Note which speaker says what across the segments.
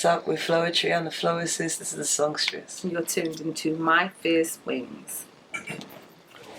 Speaker 1: What's up with Floetry? I'm the Flowist. This is the songstress.
Speaker 2: You're tuned into My Fierce Wings.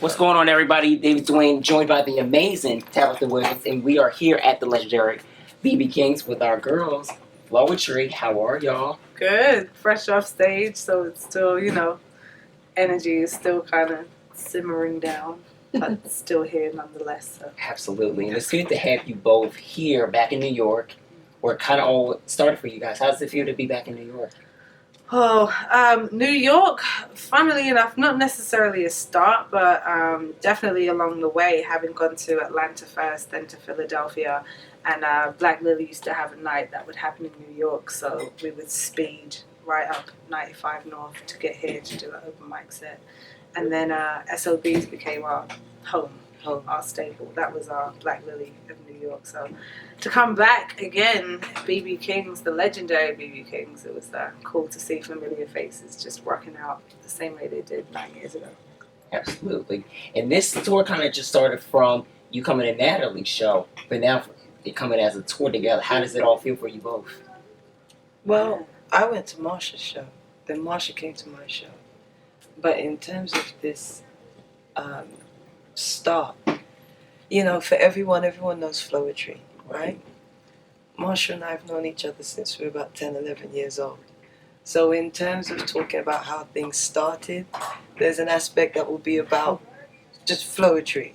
Speaker 3: What's going on, everybody? David Dwayne, joined by the amazing Tabitha Williams, and we are here at the legendary BB Kings with our girls, Floetry. How are y'all?
Speaker 2: Good. Fresh off stage, so it's still, energy is still kind of simmering down, but still here nonetheless. So.
Speaker 3: Absolutely, and it's good to have you both here back in New York, where it kind of all started for you guys. How does it feel to be back in New York?
Speaker 2: Oh, New York, funnily enough, not necessarily a start, but definitely along the way, having gone to Atlanta first, then to Philadelphia, and Black Lily used to have a night that would happen in New York, so we would speed right up 95 North to get here to do an open mic set. And then SOBs became our home, our staple. That was our Black Lily of New York. So to come back again, BB Kings, the legendary BB Kings, it was cool to see familiar faces just rocking out the same way they did 9 years ago.
Speaker 3: Absolutely. And this tour kind of just started from you coming to Natalie's show, but now you're coming as a tour together. How does it all feel for you both?
Speaker 1: Well, I went to Marsha's show. Then Marsha came to my show. But in terms of this start, for everyone knows Floetry, right? Marsha and I have known each other since we were about 10, 11 years old. So in terms of talking about how things started, there's an aspect that will be about just Floetry,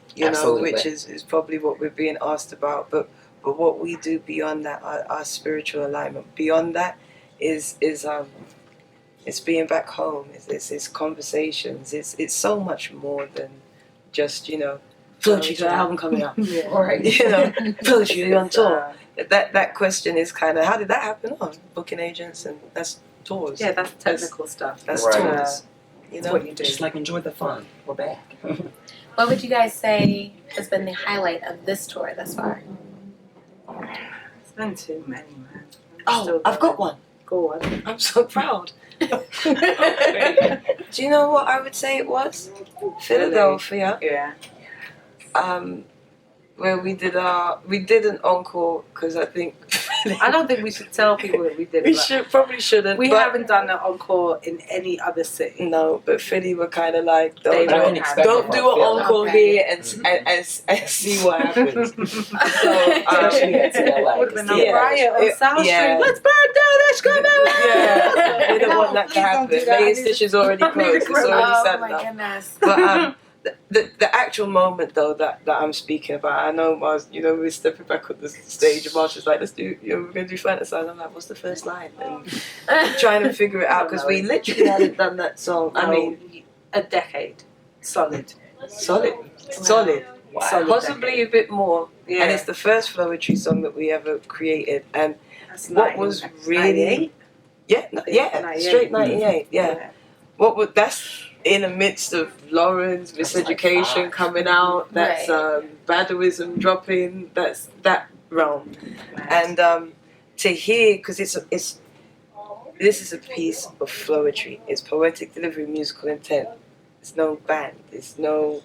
Speaker 1: which is probably what we're being asked about. But what we do beyond that, our spiritual alignment, beyond that is it's being back home. It's conversations. It's so much more than just Floetry's album coming out.
Speaker 2: Yeah.
Speaker 1: All right, Floetry, you're on tour. That question is kind of, how did that happen? Oh, booking agents, and that's tours.
Speaker 2: Yeah, that's technical stuff.
Speaker 1: That's
Speaker 3: Right.
Speaker 1: tours.
Speaker 2: That's what you do.
Speaker 3: Just enjoy the fun. We're back.
Speaker 4: What would you guys say has been the highlight of this tour thus far?
Speaker 2: It's been too many, man.
Speaker 1: Oh, I've got one.
Speaker 2: Go on.
Speaker 1: I'm so proud. Do you know what I would say it was? Philadelphia.
Speaker 2: Yeah.
Speaker 1: Where we did an encore because I think
Speaker 2: I don't think we should tell people that we did
Speaker 1: we
Speaker 2: it.
Speaker 1: probably shouldn't.
Speaker 2: We
Speaker 1: but
Speaker 2: haven't done an encore in any other city.
Speaker 1: No, but Philly were kind of like,
Speaker 2: They
Speaker 1: don't
Speaker 2: don't
Speaker 1: do an encore
Speaker 4: Okay.
Speaker 1: here and see what happens. So
Speaker 3: Especially at LA.
Speaker 2: Would have been a
Speaker 1: Yeah.
Speaker 2: riot on South
Speaker 1: Yeah.
Speaker 2: Street. Let's burn down that screaming.
Speaker 1: yeah, we don't want that to
Speaker 2: Please don't
Speaker 1: happen.
Speaker 2: do that.
Speaker 1: Vegas Stitch is already closed. It's already
Speaker 4: Oh
Speaker 1: sad
Speaker 4: my
Speaker 1: enough.
Speaker 4: goodness.
Speaker 1: But the actual moment though that I'm speaking about, I know Mars, we're stepping back on the stage and Mars was like, let's do, we're gonna do Fantasize. I'm like, what's the first line? And trying to figure it out because we literally hadn't done that song. I mean,
Speaker 2: a decade. Solid.
Speaker 1: solid.
Speaker 3: Wow.
Speaker 2: Solid
Speaker 1: Possibly
Speaker 2: decade.
Speaker 1: a bit more.
Speaker 2: Yeah.
Speaker 1: And it's the first Floetry song that we ever created. And
Speaker 2: That's
Speaker 1: what was really
Speaker 2: 98? 98.
Speaker 1: straight 98. Yeah. That's in the midst of Lauren's Miseducation coming out. That's Badoism dropping. That's that realm. And to hear, because this is a piece of Floetry. It's poetic delivery, musical intent. It's no band. It's no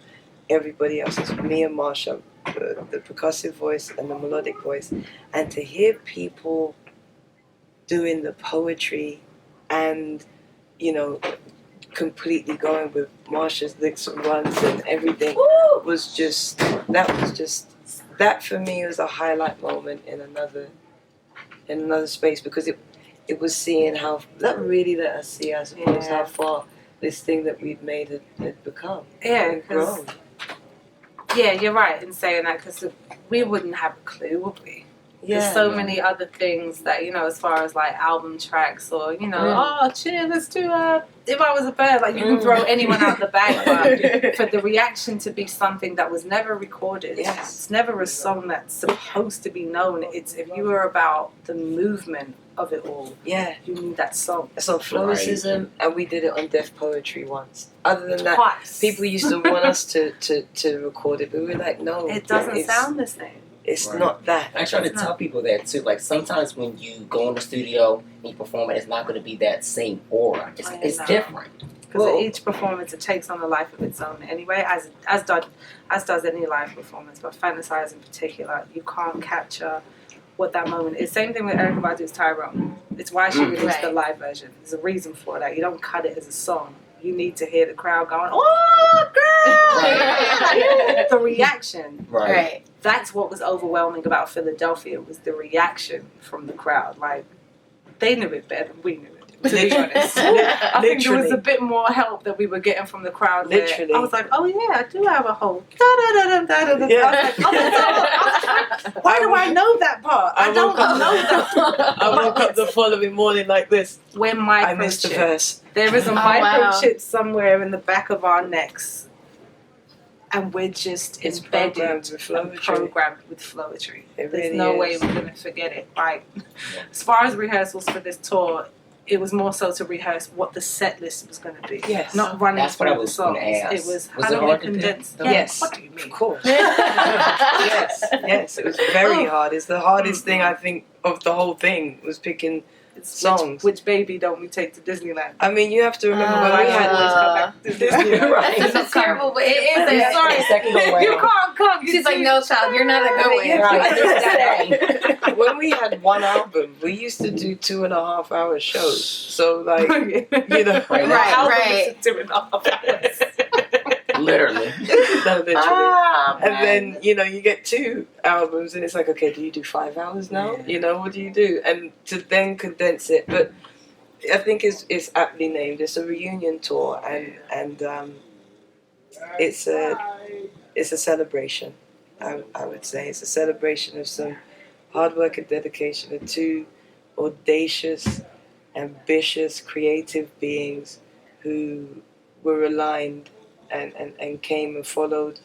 Speaker 1: everybody else. It's me and Marsha, the percussive voice and the melodic voice. And to hear people doing the poetry and, completely going with Marsha's licks and runs and everything was just that for me was a highlight moment in another space, because it was seeing how that really let us see, I suppose, how far this thing that we've made had become.
Speaker 2: Yeah,
Speaker 1: and grown.
Speaker 2: Yeah, you're right in saying that, because we wouldn't have a clue, would we? There's so many other things that, as far as like album tracks or, oh, chill, let's do If I Was a Bird. Like, you can throw anyone out the bag, but for the reaction to be something that was never recorded, it's never a song that's supposed to be known. It's if you were about the movement of it all, you need that song.
Speaker 1: It's on Flowicism, and we did it on Deaf Poetry once. Other than that,
Speaker 2: Twice.
Speaker 1: people used to want us to record it, but we were like, no.
Speaker 2: It doesn't sound the same.
Speaker 1: It's not that.
Speaker 3: I try to tell people that too. Like, sometimes when you go in the studio and you perform it, it's not going to be that same aura. It's different.
Speaker 2: Because each performance, it takes on a life of its own anyway, as does any live performance. But Fantasize in particular, you can't capture what that moment is. Same thing with Erykah Badu's Tyrone. It's why she released the
Speaker 4: Right.
Speaker 2: live version. There's a reason for that. You don't cut it as a song. You need to hear the crowd going, "Oh, girl!" The reaction.
Speaker 4: Right.
Speaker 2: That's what was overwhelming about Philadelphia, was the reaction from the crowd. Like, they knew it better than we knew it, to be honest. I think there was a bit more help that we were getting from the crowd. Where
Speaker 1: Literally.
Speaker 2: I was like, oh yeah, I do have a whole. Da-da-da-da-da-da.
Speaker 1: Yeah.
Speaker 2: I was like, oh, that's all. Why do I know that part? I don't know that part.
Speaker 1: I woke up the following morning like this.
Speaker 2: We're
Speaker 1: I missed the
Speaker 2: microchipped.
Speaker 1: verse.
Speaker 2: There is a
Speaker 4: wow.
Speaker 2: microchip somewhere in the back of our necks, and we're just
Speaker 1: It's
Speaker 2: embedded
Speaker 1: programmed with
Speaker 2: and
Speaker 1: Floetry.
Speaker 2: programmed with Floetry.
Speaker 1: It
Speaker 2: There's
Speaker 1: really
Speaker 2: no way
Speaker 1: is.
Speaker 2: we're gonna forget it. Like, as far as rehearsals for this tour, it was more so to rehearse what the set list was going to be.
Speaker 1: Yes.
Speaker 2: Not running
Speaker 3: That's what I
Speaker 2: through the
Speaker 3: was
Speaker 2: songs.
Speaker 3: gonna ask.
Speaker 2: It was,
Speaker 3: Was
Speaker 2: how
Speaker 3: it
Speaker 2: do we
Speaker 3: hard to pick?
Speaker 2: condense them?
Speaker 1: Yes.
Speaker 2: What do you mean?
Speaker 1: Of course. yes, it was very hard. It's the hardest thing I think of the whole thing was picking
Speaker 2: It's
Speaker 1: songs.
Speaker 2: Which baby don't we take to Disneyland?
Speaker 1: I mean, you have to remember when we
Speaker 2: I
Speaker 1: had
Speaker 2: always come back to Disneyland.
Speaker 3: Right.
Speaker 4: It's a terrible way. It is.
Speaker 3: Yeah.
Speaker 4: I'm sorry.
Speaker 3: Second go
Speaker 2: You
Speaker 3: round.
Speaker 2: can't come.
Speaker 4: She's like, no, child, you're not a go
Speaker 2: Yeah.
Speaker 3: Right.
Speaker 1: when we had one album, we used to do 2.5 hour shows. So like, you know,
Speaker 3: Right.
Speaker 4: Right.
Speaker 3: Literally.
Speaker 1: No, literally.
Speaker 4: Ah,
Speaker 1: And then, you know, you get 2 albums and it's like, okay, do you do 5 hours now? You know, what do you do? And to then condense it, but I think it's aptly named. It's a reunion tour and it's a celebration. I would say it's a celebration of some hard work and dedication of 2 audacious, ambitious, creative beings who were aligned and came and followed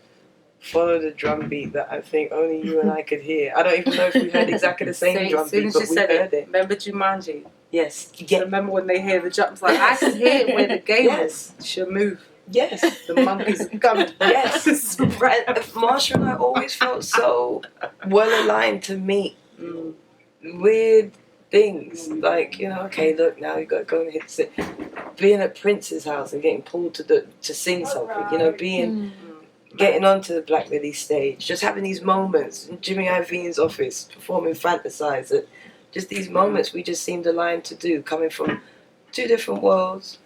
Speaker 1: a drum beat that I think only you and I could hear. I don't even know if we heard exactly the same drum
Speaker 2: As soon
Speaker 1: beat,
Speaker 2: as you
Speaker 1: but we
Speaker 2: said
Speaker 1: heard it.
Speaker 2: remember Jumanji?
Speaker 1: Yes.
Speaker 2: Remember when they hear the jumps? Like, I can hear where the game
Speaker 1: Yes.
Speaker 2: should move.
Speaker 1: Yes.
Speaker 2: The monkeys are coming.
Speaker 1: Yes. Marsha and I always felt so well aligned to meet weird things. Like, you know, okay, look, now you got to go and hit it. Being at Prince's house and getting pulled to sing something, you know, getting onto the Black Lily stage, just having these moments in Jimmy Iovine's office, performing Fantasize, just these moments we just seemed aligned to do, coming from 2 different worlds,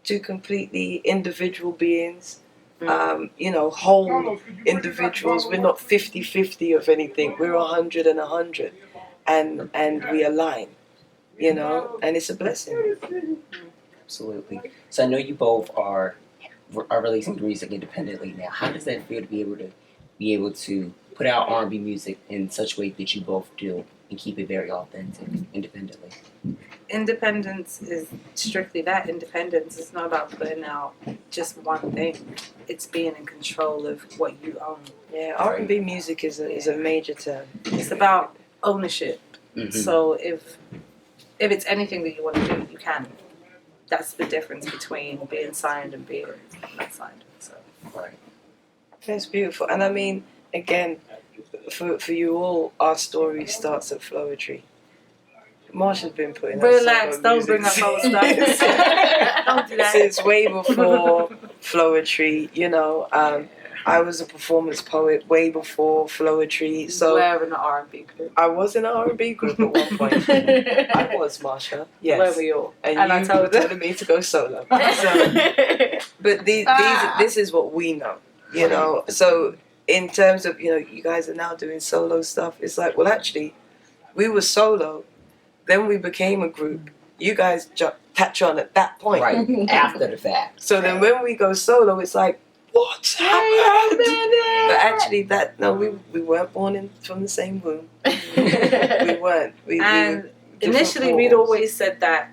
Speaker 1: 2 completely individual beings, you know, whole individuals. We're not 50-50 of anything, we're 100 and 100, and we align, you know, and it's a blessing.
Speaker 3: Absolutely. So I know you both are releasing music independently now. How does that feel to be able to put out R&B music in such a way that you both do and keep it very authentic independently?
Speaker 2: Independence is strictly that. Independence is not about putting out just one thing. It's being in control of what you own.
Speaker 1: Yeah, R&B music is a major term.
Speaker 2: It's about ownership.
Speaker 3: Mm-hmm.
Speaker 2: So if it's anything that you want to do, you can. That's the difference between being signed and being not signed. So
Speaker 3: Right.
Speaker 1: That's beautiful. And I mean, again, for you all, our story starts at Floetry. Marsha's been putting out
Speaker 2: relax,
Speaker 1: solo
Speaker 2: don't bring up
Speaker 1: music
Speaker 2: old stuff. Don't do that.
Speaker 1: since way before Floetry, you know. I was a performance poet way before Floetry, so
Speaker 2: We're in the R&B group.
Speaker 1: I was in an R&B group at one point. I was, Marsha. Yes.
Speaker 2: Where were you?
Speaker 1: And
Speaker 2: And
Speaker 1: you
Speaker 2: I told
Speaker 1: were
Speaker 2: her.
Speaker 1: telling me to go solo. So, but this is what we know, you know. So in terms of, you know, you guys are now doing solo stuff. It's like, well, actually, we were solo, then we became a group. You guys catch on at that point.
Speaker 3: Right. After the fact.
Speaker 1: So then when we go solo, it's like, what's happened? But actually, we weren't born from the same womb. We weren't. We
Speaker 2: And
Speaker 1: were different
Speaker 2: initially, we'd
Speaker 1: portals.
Speaker 2: always said that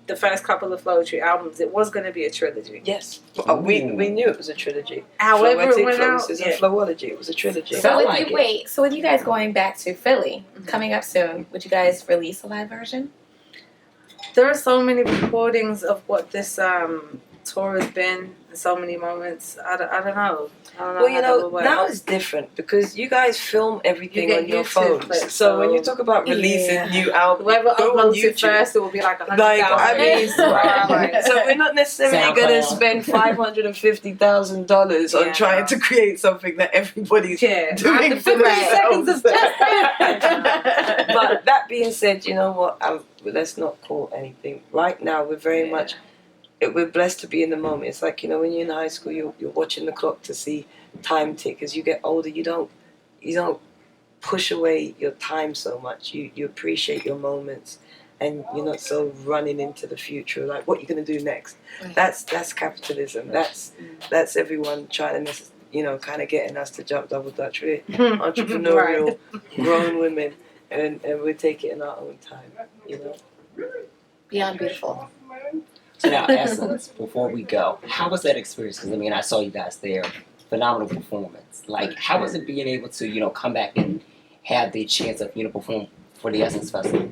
Speaker 2: the first couple of Floetry albums, it was going to be a trilogy.
Speaker 1: Yes. We knew it was a trilogy.
Speaker 2: However, it
Speaker 1: Floetic
Speaker 2: went out.
Speaker 1: Flows and Flowology. It was a trilogy.
Speaker 3: So-
Speaker 4: So with
Speaker 3: like
Speaker 4: you,
Speaker 3: it.
Speaker 4: so with you guys going back to Philly, coming up soon, would you guys release a live version?
Speaker 2: There are so many recordings of what this tour has been. So many moments. I don't know.
Speaker 1: Well, you
Speaker 2: how that
Speaker 1: know,
Speaker 2: would work.
Speaker 1: now it's different because you guys film everything
Speaker 2: You get
Speaker 1: on your
Speaker 2: YouTube
Speaker 1: phones.
Speaker 2: clips,
Speaker 1: so when you
Speaker 2: so-
Speaker 1: talk about releasing new albums,
Speaker 2: Whoever
Speaker 1: go on
Speaker 2: uploads it
Speaker 1: YouTube.
Speaker 2: first, it will be like 100,000.
Speaker 1: Like, I mean,
Speaker 3: Right.
Speaker 1: so we're not necessarily going to
Speaker 3: SoundCloud.
Speaker 1: spend $550,000 on
Speaker 2: Yeah,
Speaker 1: trying
Speaker 2: no.
Speaker 1: to create something that everybody's
Speaker 2: Yeah,
Speaker 1: doing
Speaker 2: after
Speaker 1: for
Speaker 2: 50 seconds
Speaker 1: themselves.
Speaker 2: of just that.
Speaker 1: But that being said, you know what? let's not call anything. Right now, we're very much. We're blessed to be in the moment. It's like, when you're in high school, you're watching the clock to see time tick. As you get older, you don't push away your time so much. You appreciate your moments, and you're not so running into the future. Like, what you're gonna do next?
Speaker 4: Right.
Speaker 1: That's capitalism. That's everyone trying to kind of getting us to jump double dutch. We're entrepreneurial, grown women, and we take it in our own time.
Speaker 4: Beyond beautiful.
Speaker 3: So now, Essence, before we go, how was that experience? Because I saw you guys there, phenomenal performance. Like, how was it being able to, come back and have the chance of, perform for the Essence Festival?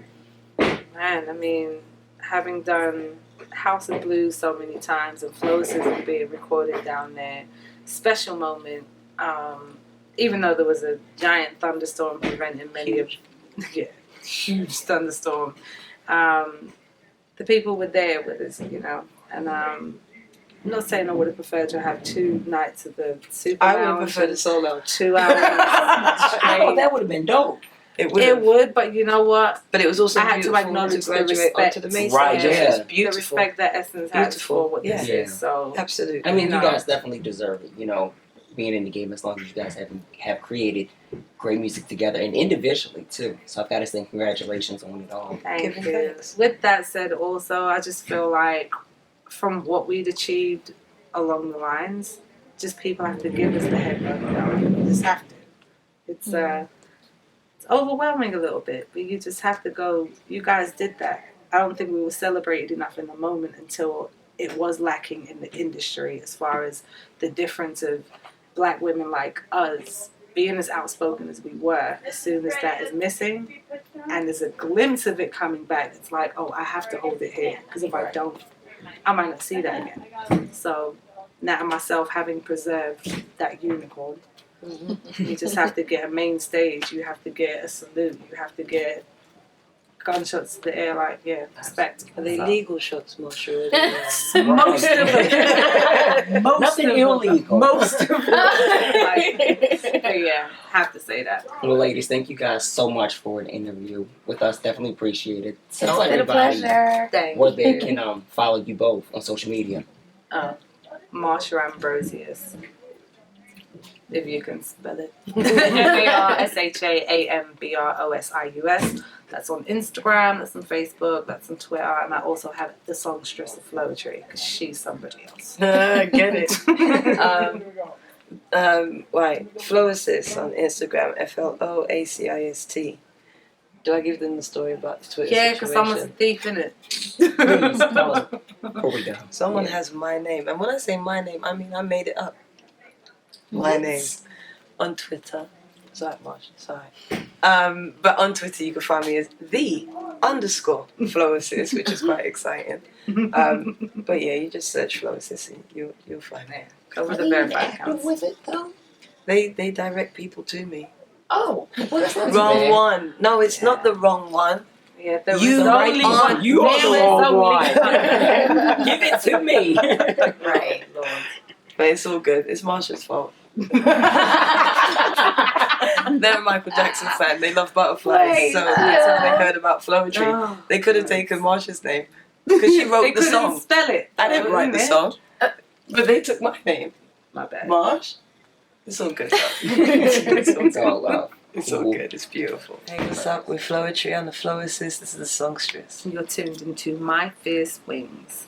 Speaker 2: Man, having done House of Blues so many times and Floetry being recorded down there, special moment. Even though there was a giant thunderstorm preventing huge thunderstorm. The people were there with us, and I'm not saying I would have preferred to have 2 nights of the Super
Speaker 1: I would have
Speaker 2: Lounge
Speaker 1: preferred a solo.
Speaker 2: 2 hours straight.
Speaker 3: Oh, that would have been dope.
Speaker 1: It
Speaker 2: would, but you know what?
Speaker 1: But it was also
Speaker 2: I had to
Speaker 1: beautiful
Speaker 2: acknowledge
Speaker 1: to
Speaker 2: the
Speaker 1: graduate
Speaker 2: respect.
Speaker 1: onto the main
Speaker 3: Right,
Speaker 1: stage.
Speaker 3: yeah.
Speaker 1: It was
Speaker 2: The
Speaker 1: beautiful.
Speaker 2: respect that Essence has for what this
Speaker 3: Yeah.
Speaker 2: is. So
Speaker 1: Absolutely.
Speaker 3: I mean,
Speaker 2: No.
Speaker 3: you guys definitely deserve it, being in the game as long as you guys have created great music together and individually, too. So I've got to say congratulations on it all.
Speaker 2: thank
Speaker 1: Giving
Speaker 2: you.
Speaker 1: thanks.
Speaker 2: With that said, also, I just feel like from what we'd achieved along the lines, just people have to give us the head nod. You just have to. It's it's overwhelming a little bit, but you just have to go. You guys did that. I don't think we were celebrated enough in the moment until it was lacking in the industry as far as the difference of Black women like us being as outspoken as we were. As soon as that is missing and there's a glimpse of it coming back, it's like, oh, I have to hold it here, because if I don't, I might not see that again. So now myself having preserved that unicorn, you just have to get a main stage, you have to get a salute, you have to get gunshots to the air, like, respect.
Speaker 1: Are they legal shots, Marsha?
Speaker 2: Most of it.
Speaker 3: Nothing illegal.
Speaker 2: Most of it. But yeah, have to say that.
Speaker 3: Well, ladies, thank you guys so much for an interview with us. Definitely appreciate it. Tell
Speaker 4: It's been a
Speaker 3: everybody
Speaker 4: pleasure.
Speaker 1: Thank
Speaker 3: where they
Speaker 1: you.
Speaker 3: can follow you both on social media.
Speaker 2: Marsha Ambrosius. If you can spell it. MARSHAAMBROSIUS. That's on Instagram, that's on Facebook, that's on Twitter, and I also have the songstress of Floetry, because she's somebody else.
Speaker 1: Get it. Right. Floassist on Instagram, FLOACIST. Do I give them the story about the Twitter
Speaker 2: Yeah, because someone's a
Speaker 1: situation?
Speaker 2: thief in it.
Speaker 3: Please, tell us before we go.
Speaker 1: Someone has my name. And when I say my name, I mean I made it up. My name. On Twitter. Sorry, Marsh. Sorry. But on Twitter, you can find me as _Floassist, which is quite exciting. But yeah, you just search Floassist and you'll find me.
Speaker 2: Go with the verified accounts.
Speaker 4: with it though?
Speaker 1: They direct people to me.
Speaker 4: Oh, well, that's not too
Speaker 1: Wrong
Speaker 4: bad.
Speaker 1: one. No, it's not the wrong one.
Speaker 2: Yeah, there
Speaker 1: You
Speaker 2: was
Speaker 1: right
Speaker 2: only
Speaker 1: on.
Speaker 2: one.
Speaker 3: You are
Speaker 2: There
Speaker 3: the
Speaker 2: was
Speaker 3: wrong
Speaker 2: only
Speaker 3: one.
Speaker 2: one.
Speaker 3: Give it to me.
Speaker 4: Right.
Speaker 1: Lord. But it's all good. It's Marsha's fault. They're a Michael Jackson fan. They love butterflies.
Speaker 4: Wait,
Speaker 1: So that's how they heard about Floetry.
Speaker 2: Oh.
Speaker 1: They could have taken Marsha's name because she
Speaker 2: They
Speaker 1: wrote the
Speaker 2: couldn't
Speaker 1: song.
Speaker 2: spell it.
Speaker 1: I didn't write the song. But they took my name.
Speaker 2: My bad.
Speaker 1: Marsh. It's all good. It's
Speaker 3: all love.
Speaker 1: It's all good. It's beautiful. Hey, what's up? We're Floetry. I'm the Floassist. This is the songstress.
Speaker 2: You're tuned into My Fierce Wings.